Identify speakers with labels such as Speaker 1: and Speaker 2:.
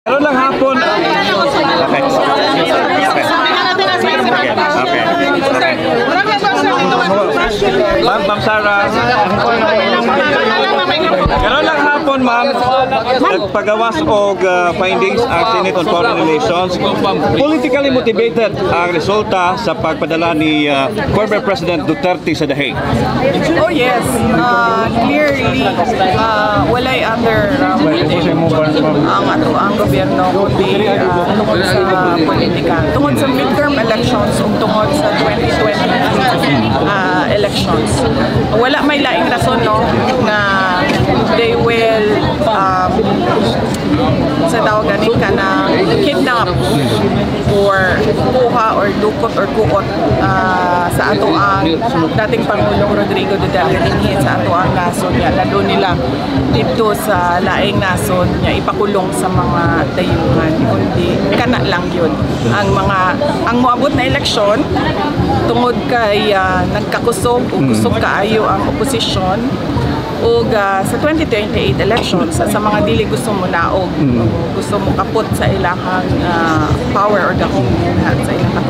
Speaker 1: Meron lang hapon. Okay. Ma'am Sarah. Meron lang hapon, ma'am. Nagpagawas og findings ang Senate on Foreign Relations. Politically motivated ang resulta sa pagpadala ni former President Duterte sa The Hague.
Speaker 2: Oh yes, clearly walay under ang ato ang gobyerno kundi tungod sa politika, tungod sa midterm elections ug tungod sa 2020 elections. Wala may laing rason no nga they will sa tawagan ka na kidnap or kuha or dukot or kuot sa ato ang dating Pangulong Rodrigo Duterte dinhi sa ato ang nason niya, lalo nila dito sa laing nason niya ipakulong sa mga dayuhan, kundi kana lang yun ang moabot na eleksyon tungod kay nagkakusog o kusog kaayo ang oposisyon ug sa 2028 elections sa mga dili gusto mo naog gusto mo kapot sa ilahang power or gahong sa ilang